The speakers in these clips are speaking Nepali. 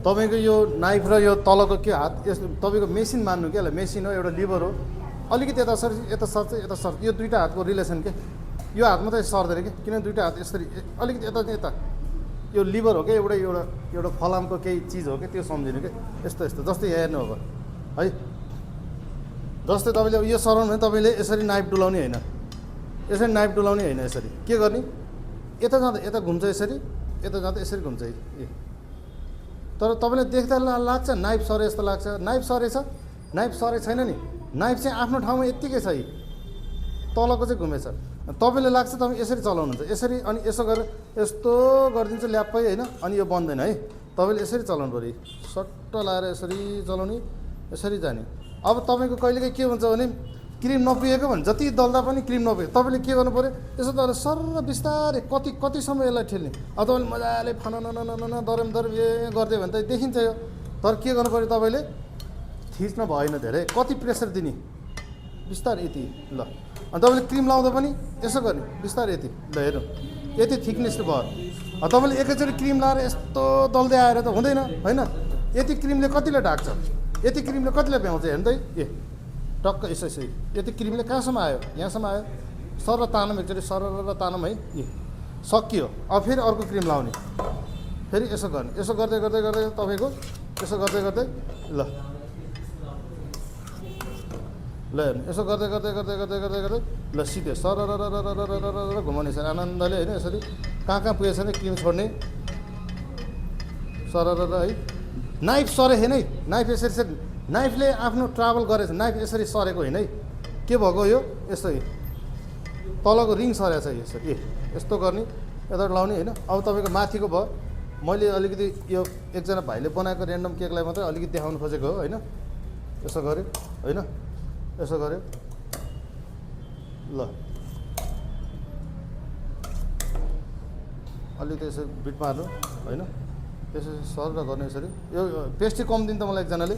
तपाईँको यो नाइफ र यो तलको के हात यस तपाईँको मेसिन मान्नु क्या मेसिन हो, एउटा लिभर हो, अलिकति यता सर यता सर्छ यता सर्छ, यो दुईवटा हातको रिलेसन के, यो हात मात्रै सर्दैन कि, किन दुईवटा हात यसरी अलिकति यता यता, यो लिभर हो क्या, एउटा एउटा एउटा फलामको केही चिज हो क्या, त्यो सम्झिनु क्या, यस्तो यस्तो जस्तै हेर्नु अब है, जस्तै तपाईँले यो सराउनु भने तपाईँले यसरी नाइफ डुलाउने होइन, यसरी नाइफ डुलाउने होइन, यसरी के गर्ने, यता जाँदा यता घुम्छ यसरी, यता जाँदा यसरी घुम्छ ए, तर तपाईँले देख्दा लाग्छ नाइफ सरे जस्तो लाग्छ, नाइफ सरेछ, नाइफ सरे छैन नि, नाइफ चाहिँ आफ्नो ठाउँमा यत्तिकै छ, तलको चाहिँ घुमेछ, तपाईँले लाग्छ तपाईँ यसरी चलाउनुहुन्छ यसरी, अनि यसो गरेर यस्तो गरिदिन्छ ल्याप्पै होइन, अनि यो बन्दैन है, तपाईँले यसरी चलाउनु पऱ्यो, सट्ट लाएर यसरी चलाउने, यसरी जाने। अब तपाईँको कहिलेकाहीँ के हुन्छ भने क्रिम नपुगेको भने जति दल्दा पनि क्रिम नपुगेको, तपाईँले के गर्नु पऱ्यो, यसो तर सर बिस्तारै कति समय यसलाई ठेल्ने, अब तपाईँले मजाले फन दरम ए गरिदियो भने त देखिन्छ यो, तर के गर्नु पऱ्यो तपाईँले थिच्न भएन धेरै, कति प्रेसर दिने, बिस्तारै यति ल, अनि तपाईँले क्रिम लाउँदा पनि यसो गर्ने बिस्तारै यति ल, हेर्नु यति थिकनेस भयो, तपाईँले एकैचोटि क्रिम लाएर यस्तो दल्दै आएर त हुँदैन होइन, यति क्रिमले कतिलाई ढाक्छ, यति क्रिमले कतिलाई भ्याउँछ हेर्नु त ए टक्क यसो यसो, यति क्रिमले कहाँसम्म आयो, यहाँसम्म आयो, सर तानौँ एकचोटि सर तानौँ है, ए सकियो, अब फेरि अर्को क्रिम लाउने, फेरि यसो गर्ने, यसो गर्दै गर्दै गर्दै तपाईँको यसो गर्दै गर्दै ल ल हेर्नु, यसो गर्दै गर्दै गर्दै गर्दै गर्दै गर्दै ल सिधै सर घुमाउने सर आनन्दले होइन, यसरी कहाँ पुगेछ भने क्रिम छोड्ने सर है, नाइफ सरे होइन है, नाइफ यसरी नाइफले आफ्नो ट्राभल गरेछ, नाइफ यसरी सरेको होइन है, के भएको यो यसै तलको रिङ सरेको छ यसरी, ए यस्तो गर्ने यता लाउने होइन। अब तपाईँको माथिको भयो, मैले अलिकति यो एकजना भाइले बनाएको ऱ्यान्डम केकलाई मात्रै अलिकति देखाउनु खोजेको हो होइन, यसो गऱ्यो होइन, यसो गऱ्यो ल अलिकति यसो बिट मार्नु होइन, त्यसो सर गर्ने यसरी, यो पेस्ट्री कम दिनु त मलाई एकजनाले,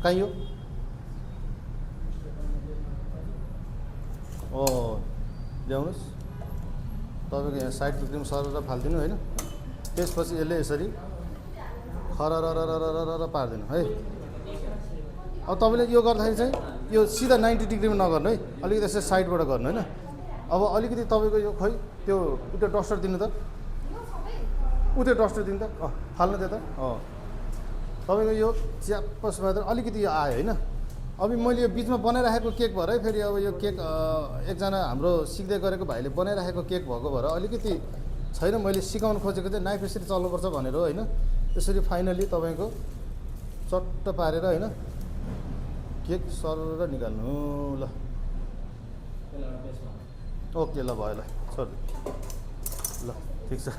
कहीँ यो ल्याउनुहोस्, तपाईँको यहाँ साइडको क्रिम सरेर फालिदिनु होइन, त्यसपछि यसले यसरी खर पारिदिनु है। अब तपाईँले यो गर्दाखेरि चाहिँ यो सिधा 90 डिग्रीमा नगर्नु है, अलिकति यसरी साइडबाट गर्नु होइन। अब अलिकति तपाईँको यो खै त्यो उयो डस्टर दिनु त, उयो डस्टर दिनु त, फाल्नु त्यो त, तपाईँको यो च्याप्पस भएर अलिकति यो आयो होइन। अब मैले यो बिचमा बनाइराखेको केक भएर है, फेरि अब यो केक एकजना हाम्रो सिक्दै गरेको भाइले बनाइराखेको केक भएको भएर अलिकति छैन, मैले सिकाउनु खोजेको चाहिँ नाइफ यसरी चल्नुपर्छ भनेर होइन, यसरी फाइनली तपाईँको चट्ट पारेर होइन केक सर निकाल्नु ल, ओके ल भयो ल सर ल ठिक छ।